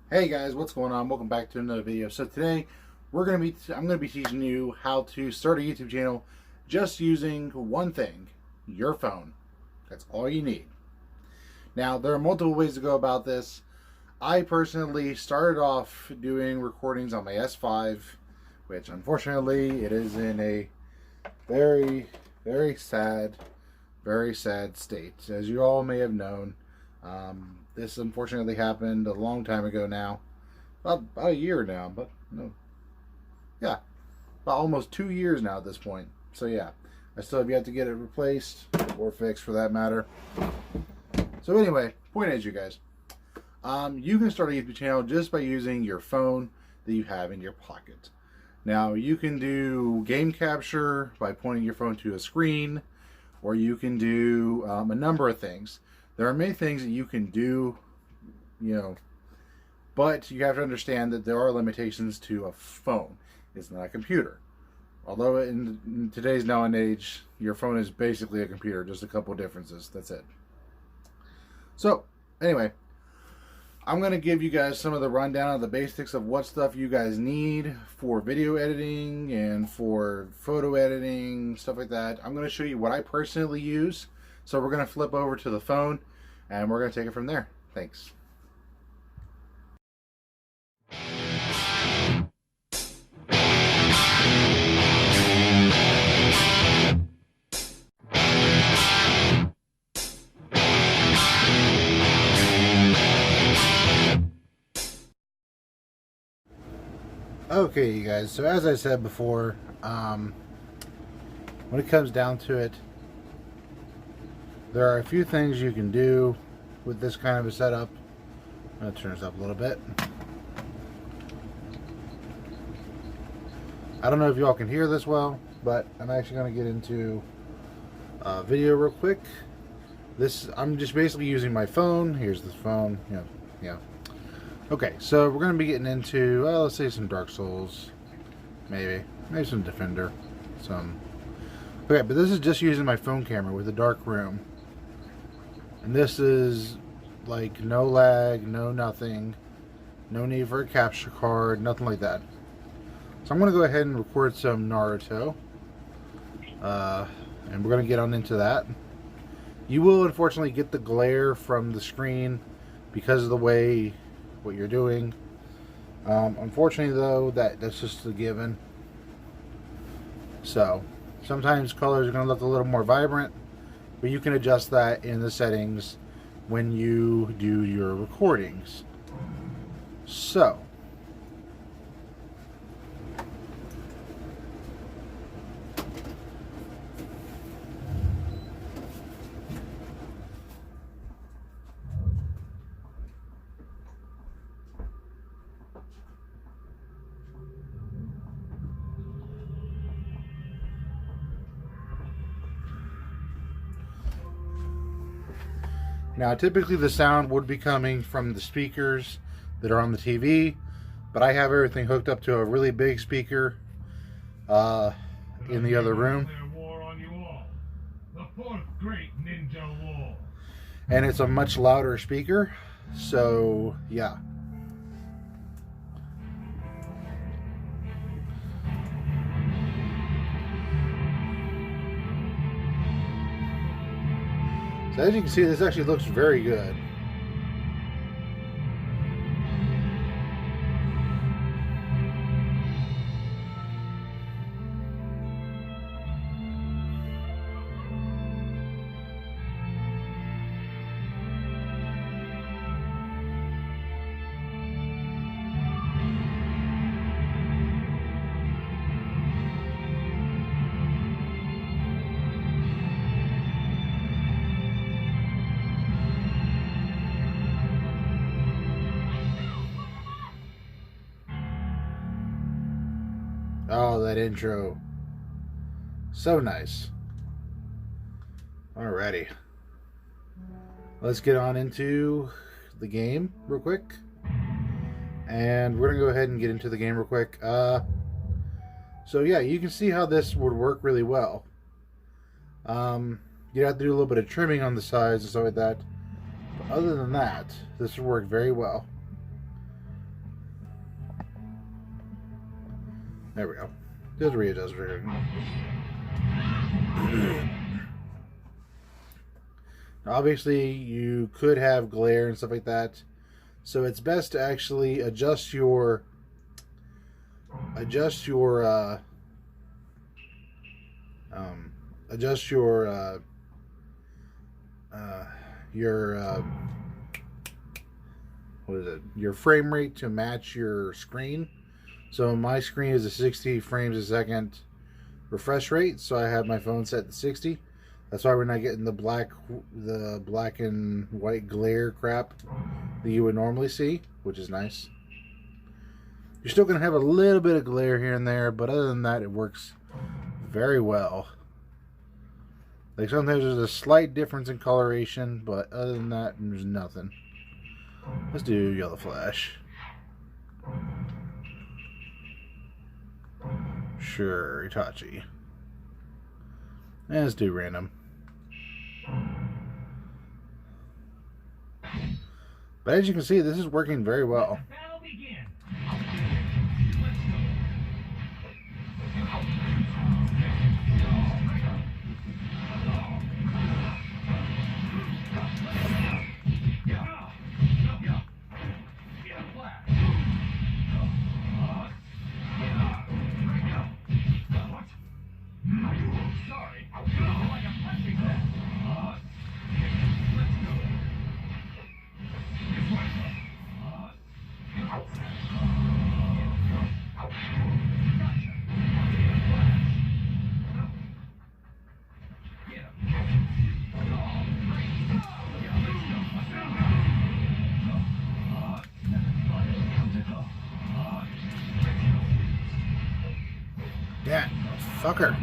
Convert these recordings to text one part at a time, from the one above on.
Hey guys, what's going on? Welcome back to another video. So today I'm gonna be teaching you how to start a YouTube channel just using one thing, your phone. That's all you need. Now there are multiple ways to go about this. I personally started off doing recordings on my S5, which unfortunately it is in a very, very sad state, as you all may have known. This unfortunately happened a long time ago now, about a year now, but no, yeah, about almost 2 years now at this point. So yeah, I still have yet to get it replaced or fixed for that matter. So anyway, point is, you guys, you can start a YouTube channel just by using your phone that you have in your pocket. Now you can do game capture by pointing your phone to a screen, or you can do a number of things. There are many things that you can do, but you have to understand that there are limitations to a phone. It's not a computer. Although in today's now and age, your phone is basically a computer, just a couple differences. That's it. So, anyway, I'm going to give you guys some of the rundown of the basics of what stuff you guys need for video editing and for photo editing, stuff like that. I'm going to show you what I personally use. So we're going to flip over to the phone and we're going to take it from there. Thanks. Okay, you guys, so as I said before, when it comes down to it, there are a few things you can do with this kind of a setup. I'm going to turn this up a little bit. I don't know if y'all can hear this well, but I'm actually going to get into video real quick. I'm just basically using my phone. Here's the phone. Yeah. Okay, so we're going to be getting into, let's say some Dark Souls, maybe some Defender, Okay, but this is just using my phone camera with a dark room, and this is like no lag, no nothing, no need for a capture card, nothing like that. So I'm going to go ahead and record some Naruto, and we're going to get on into that. You will unfortunately get the glare from the screen because of the way what you're doing. Unfortunately though, that's just a given. So sometimes colors are going to look a little more vibrant, but you can adjust that in the settings when you do your recordings. So now, typically the sound would be coming from the speakers that are on the TV, but I have everything hooked up to a really big speaker in the other room. And it's a much louder speaker, so yeah. So as you can see, this actually looks very good. Oh, that intro. So nice. Alrighty. Let's get on into the game real quick. And we're going to go ahead and get into the game real quick. So yeah, you can see how this would work really well. You'd have to do a little bit of trimming on the sides and stuff like that. But other than that, this would work very well. There we go. Just readjust for obviously, you could have glare and stuff like that, so it's best to actually adjust your what is it? Your frame rate to match your screen. So my screen is a 60 frames a second refresh rate, so I have my phone set to 60. That's why we're not getting the black and white glare crap that you would normally see, which is nice. You're still going to have a little bit of glare here and there, but other than that, it works very well. Like sometimes there's a slight difference in coloration, but other than that, there's nothing. Let's do yellow flash. Sure, Itachi. And let's do random. But as you can see, this is working very well. Yeah, fucker.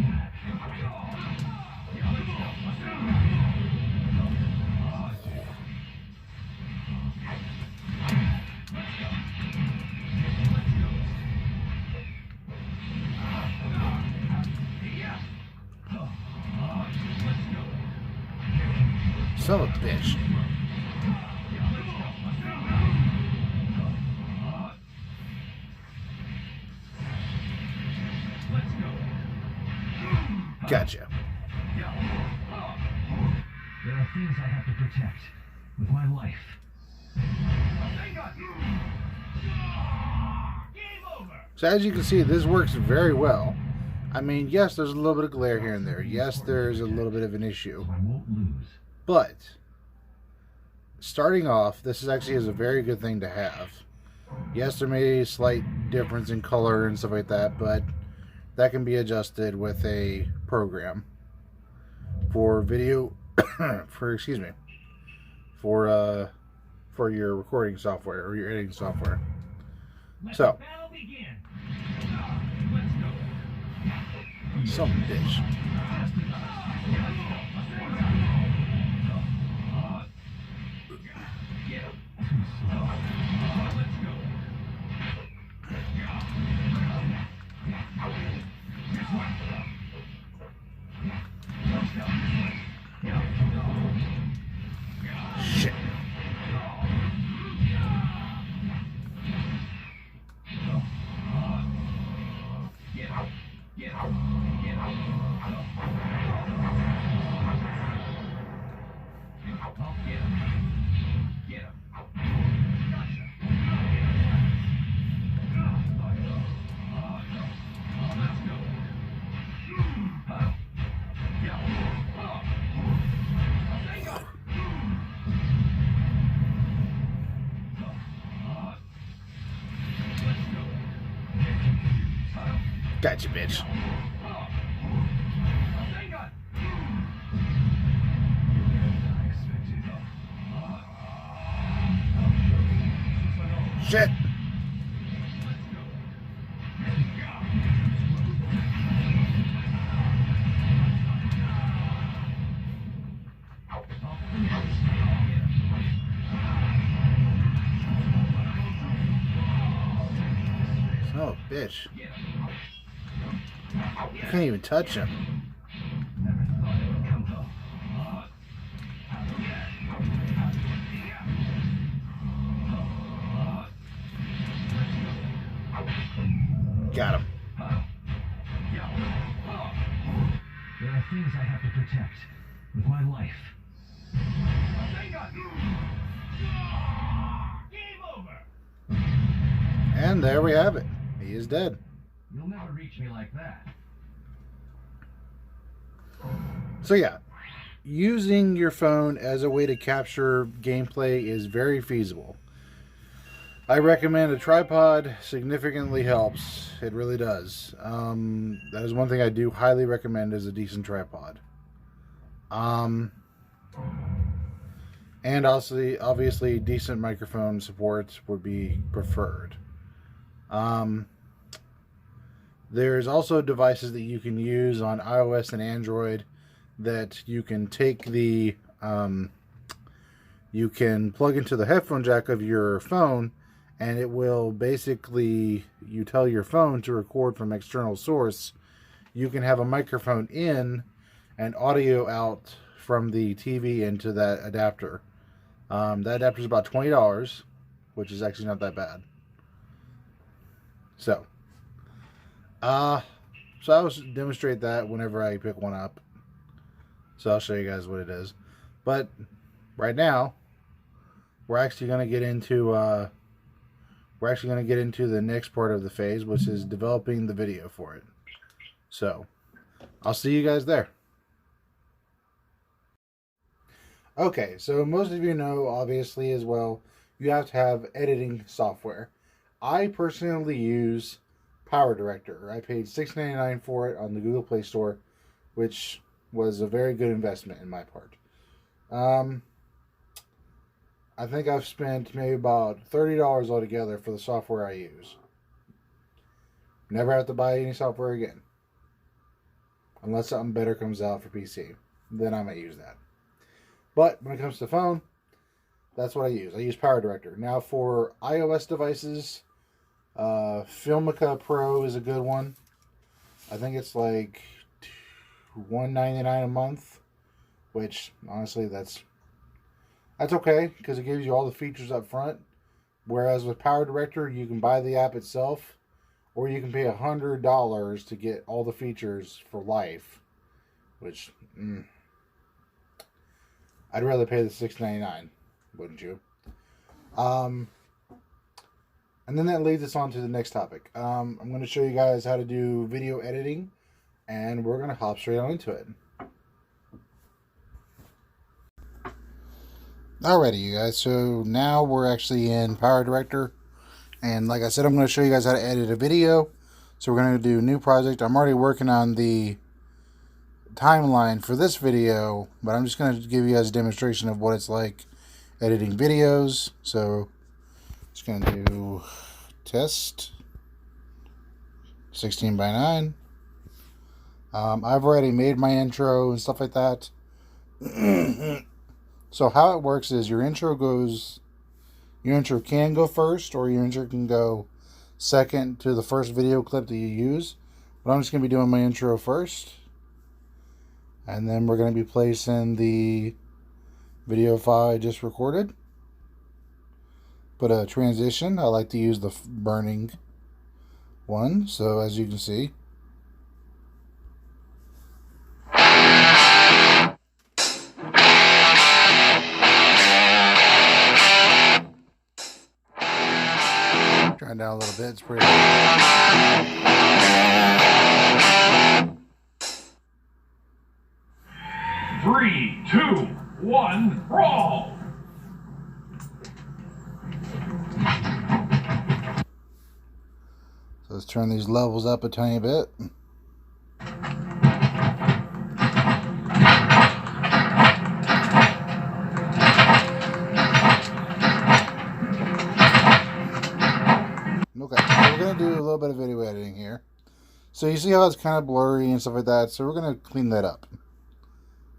Son of a bitch. Gotcha. There are things I have to protect with my life. So as you can see, this works very well. I mean, yes, there's a little bit of glare here and there. Yes, there's a little bit of an issue. I won't lose. But starting off, this actually is a very good thing to have. Yes, there may be a slight difference in color and stuff like that, but that can be adjusted with a program for video, for your recording software or your editing software. So, some bitch. Shit. Gotcha, bitch. Shit. Oh, bitch. I can't even touch him. Got him. There are things I have to protect with my life. Game over. And there we have it. He is dead. You'll never reach me like that. So yeah, using your phone as a way to capture gameplay is very feasible. I recommend a tripod. Significantly helps. It really does. That is one thing I do highly recommend, is a decent tripod. And also, obviously, decent microphone support would be preferred. There's also devices that you can use on iOS and Android that you can take the you can plug into the headphone jack of your phone, and it will basically, you tell your phone to record from external source. You can have a microphone in and audio out from the TV into that adapter. That adapter is about $20, which is actually not that bad. So I will demonstrate that whenever I pick one up. So I'll show you guys what it is. But right now, we're actually going to get into the next part of the phase, which is developing the video for it. So I'll see you guys there. Okay, so most of you know, obviously, as well, you have to have editing software. I personally use PowerDirector. I paid $6.99 for it on the Google Play Store, which was a very good investment in my part. I think I've spent maybe about $30 altogether for the software I use. Never have to buy any software again. Unless something better comes out for PC. Then I might use that. But when it comes to phone, that's what I use. I use PowerDirector. Now for iOS devices, Filmica Pro is a good one. I think it's like $1.99 a month, which honestly that's okay, because it gives you all the features up front. Whereas with PowerDirector, you can buy the app itself, or you can pay $100 to get all the features for life, which I'd rather pay the $6.99, wouldn't you? And then that leads us on to the next topic. I'm going to show you guys how to do video editing, and we're going to hop straight on into it. Alrighty, you guys, so now we're actually in PowerDirector, and like I said, I'm going to show you guys how to edit a video. So we're going to do a new project. I'm already working on the timeline for this video, but I'm just going to give you guys a demonstration of what it's like editing videos. So just going to do test 16:9. I've already made my intro and stuff like that. So how it works is your intro can go first, or your intro can go second to the first video clip that you use. But I'm just going to be doing my intro first. And then we're going to be placing the video file I just recorded. Put a transition. I like to use the burning one. So as you can see, turn down a little bit. It's pretty. 3, 2, 1, roll! So let's turn these levels up a tiny bit. Okay, so we're going to do a little bit of video editing here. So you see how it's kind of blurry and stuff like that, so we're going to clean that up.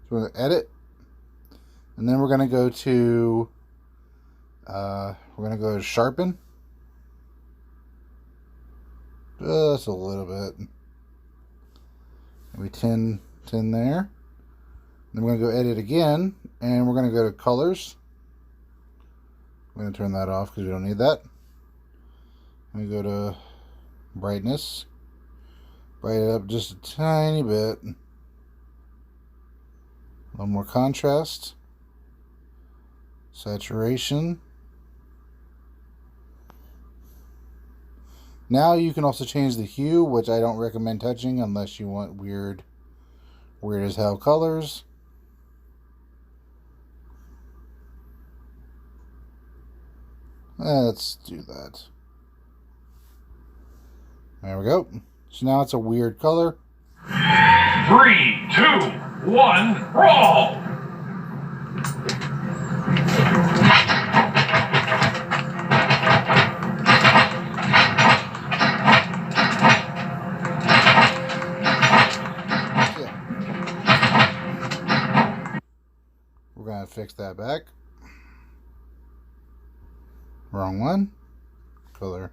So we're going to edit, and then we're going to go to sharpen. Just a little bit. Maybe 10 there. Then we're going to go edit again, and we're going to go to colors. We're going to turn that off because we don't need that. We go to brightness. Brighten it up just a tiny bit. little more contrast, saturation. Now you can also change the hue, which I don't recommend touching unless you want weird as hell colors. Let's do that. There we go. So now it's a weird color. 3, 2, 1, roll! We're going to fix that back. Wrong one. Color.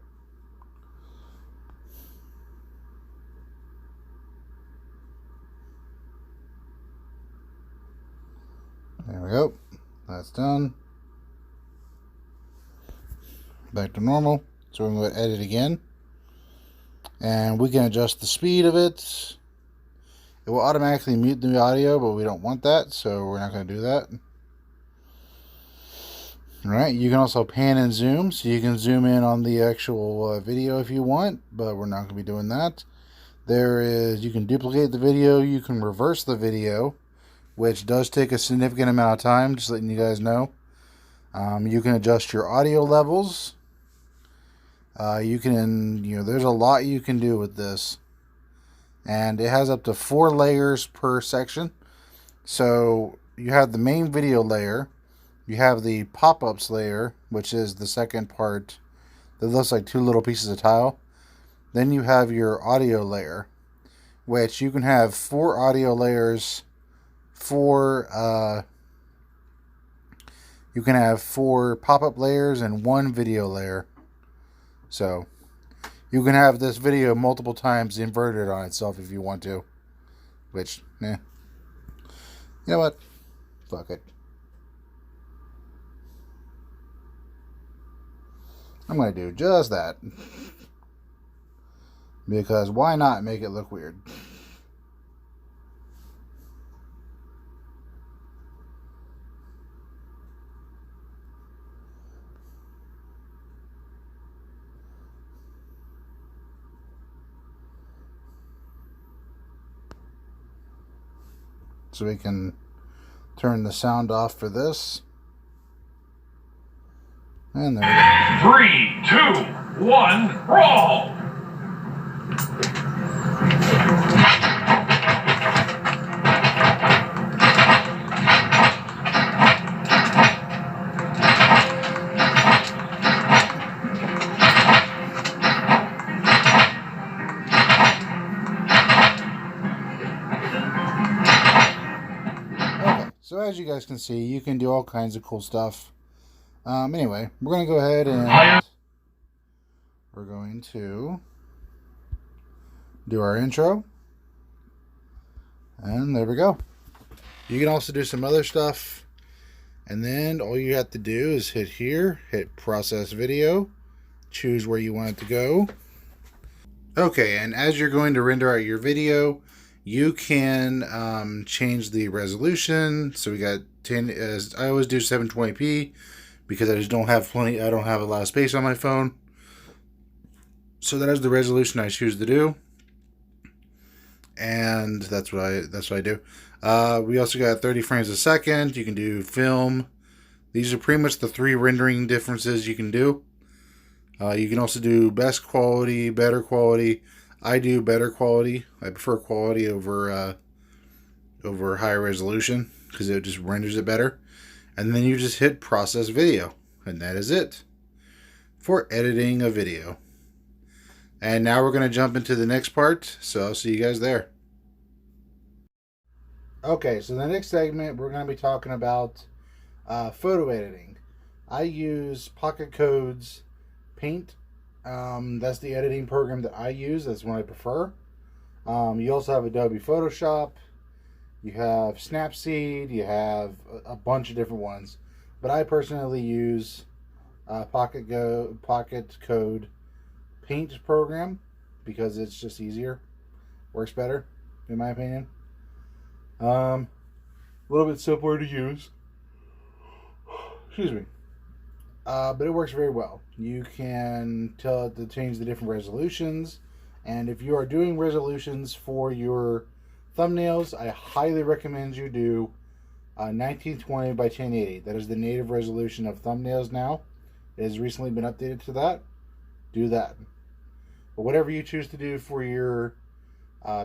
There we go. That's done. Back to normal. So we're going to edit again. And we can adjust the speed of it. It will automatically mute the audio, but we don't want that, so we're not going to do that. Alright, you can also pan and zoom, so you can zoom in on the actual video if you want, but we're not going to be doing that. You can duplicate the video, you can reverse the video, which does take a significant amount of time, just letting you guys know. You can adjust your audio levels. There's a lot you can do with this. And it has up to 4 layers per section. So you have the main video layer. You have the pop-ups layer, which is the second part that looks like 2 little pieces of tile. Then you have your audio layer, which you can have 4 audio layers, you can have 4 pop-up layers and 1 video layer. So you can have this video multiple times inverted on itself if you want to. Which, you know what? Fuck it. I'm going to do just that. Because why not make it look weird? So we can turn the sound off for this. And there we go. 3, 2, 1, roll! So as you guys can see, you can do all kinds of cool stuff. Anyway, we're going to go ahead and we're going to do our intro. And there we go. You can also do some other stuff. And then all you have to do is hit here, hit process video, choose where you want it to go. Okay, and as you're going to render out your video, you can change the resolution. So we got 10. I always do 720p because I just don't have I don't have a lot of space on my phone. So that is the resolution I choose to do, and that's what I do. We also got 30 frames a second. You can do film. These are pretty much the 3 rendering differences you can do. You can also do best quality, better quality. I do better quality. I prefer quality over higher resolution because it just renders it better. And then you just hit process video, and that is it for editing a video. And now we're going to jump into the next part, so I'll see you guys there. Okay, so the next segment we're going to be talking about photo editing. I use Pocket Code's Paint. That's the editing program that I use. That's one I prefer. You also have Adobe Photoshop. You have Snapseed. You have a bunch of different ones. But I personally use Pocket Code Paint program because it's just easier. Works better, in my opinion. We're little bit simpler to use. Excuse me. But it works very well. You can tell it to change the different resolutions. And if you are doing resolutions for your thumbnails, I highly recommend you do 1920 by 1080. That is the native resolution of thumbnails now. It has recently been updated to that. Do that. But whatever you choose to do for your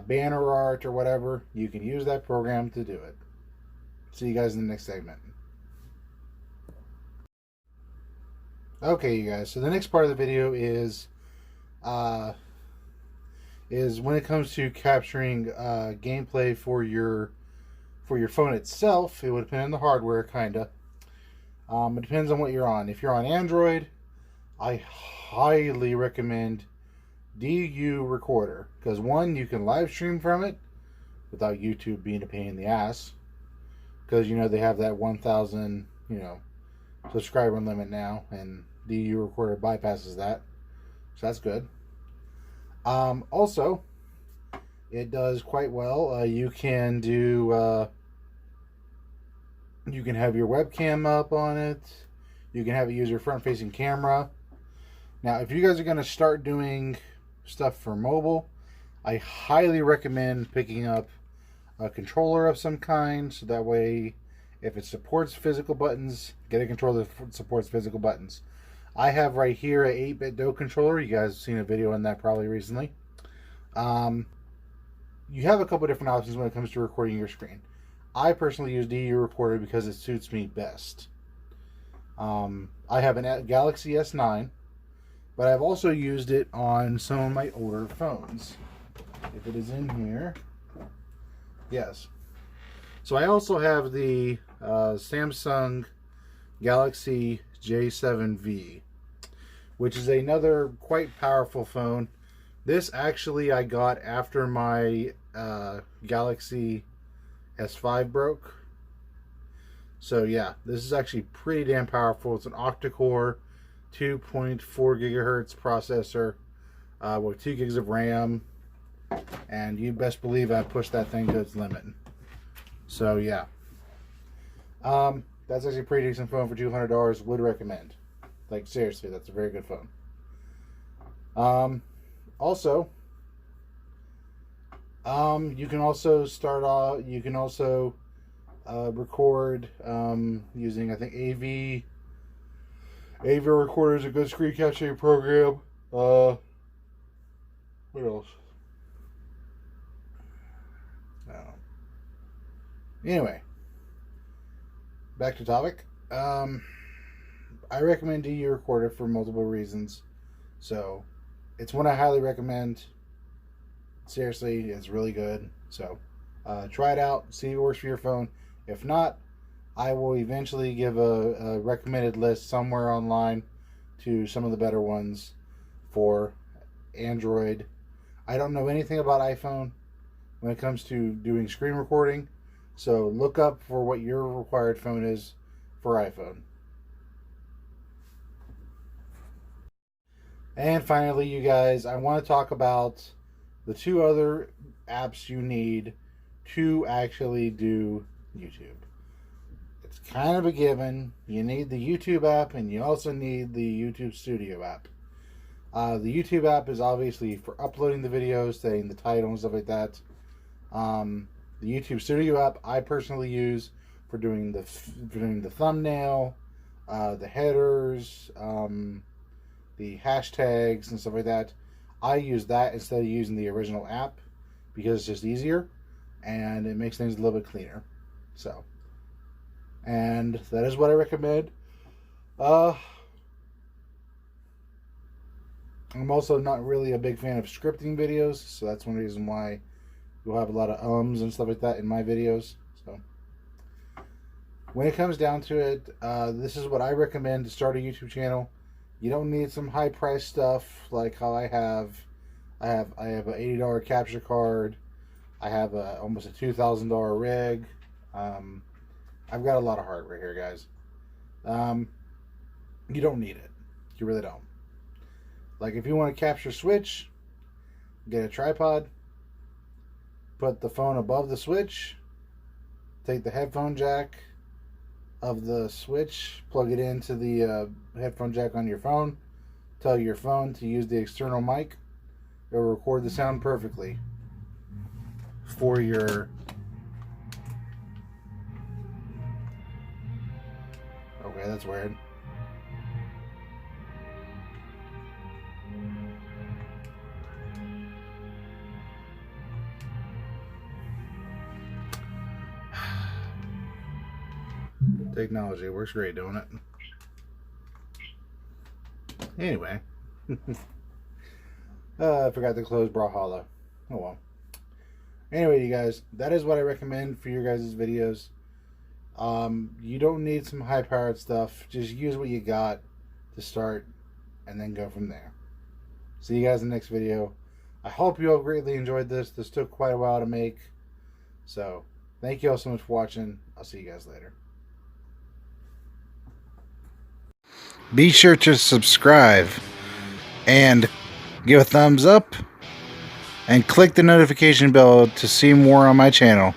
banner art or whatever, you can use that program to do it. See you guys in the next segment. Okay, you guys. So the next part of the video is when it comes to capturing gameplay for your phone itself. It would depend on the hardware, kinda. It depends on what you're on. If you're on Android, I highly recommend DU Recorder, because one, you can live stream from it without YouTube being a pain in the ass, because they have that 1,000 subscriber limit now, and DU Recorder bypasses that, so that's good. Also, it does quite well. You can have your webcam up on it. You can have it use your front-facing camera. Now, if you guys are going to start doing stuff for mobile, I highly recommend picking up a controller of some kind, so that way, if it supports physical buttons, get a controller that supports physical buttons. I have right here an 8-bit DOE controller. You guys have seen a video on that probably recently. You have a couple different options when it comes to recording your screen. I personally use DU Recorder because it suits me best. I have a Galaxy S9, but I've also used it on some of my older phones. If it is in here, yes. So I also have the Samsung Galaxy J7V, which is another quite powerful phone. This actually I got after my Galaxy S5 broke. So yeah, this is actually pretty damn powerful. It's an octa-core 2.4 gigahertz processor with 2 gigs of RAM, and you best believe I pushed that thing to its limit. So yeah, that's actually a pretty decent phone for $200. Would recommend. Like seriously, that's a very good phone. Also, you can also start off. You can also record using, I think, AV. AV Recorder is a good screen capturing program. What else? Anyway, back to topic. I recommend DU Recorder for multiple reasons. So, it's one I highly recommend. Seriously, it's really good. So, try it out. See if it works for your phone. If not, I will eventually give a recommended list somewhere online to some of the better ones for Android. I don't know anything about iPhone when it comes to doing screen recording. So look up for what your required phone is for iPhone. And finally, you guys, I want to talk about the 2 other apps you need to actually do YouTube. It's kind of a given. You need the YouTube app, and you also need the YouTube Studio app. The YouTube app is obviously for uploading the videos, setting the title and stuff like that. The YouTube Studio app I personally use for doing the thumbnail, the headers, the hashtags and stuff like that. I use that instead of using the original app because it's just easier and it makes things a little bit cleaner. So, and that is what I recommend. I'm also not really a big fan of scripting videos, so that's one reason why you'll have a lot of ums and stuff like that in my videos. So, when it comes down to it, this is what I recommend to start a YouTube channel. You don't need some high price stuff like how I have an $80 capture card. I have almost a $2,000 rig. I've got a lot of hardware here, guys. You don't need it. You really don't. Like, if you want to capture Switch, get a tripod, put the phone above the Switch, take the headphone jack of the switch, plug it into the headphone jack on your phone, tell your phone to use the external mic. It will record the sound perfectly for your... Okay, that's weird. Technology works great, don't it? Anyway. I forgot to close Brawlhalla. Oh well. Anyway, you guys, that is what I recommend for your guys' videos. You don't need some high-powered stuff. Just use what you got to start and then go from there. See you guys in the next video. I hope you all greatly enjoyed this. This took quite a while to make. So, thank you all so much for watching. I'll see you guys later. Be sure to subscribe and give a thumbs up and click the notification bell to see more on my channel.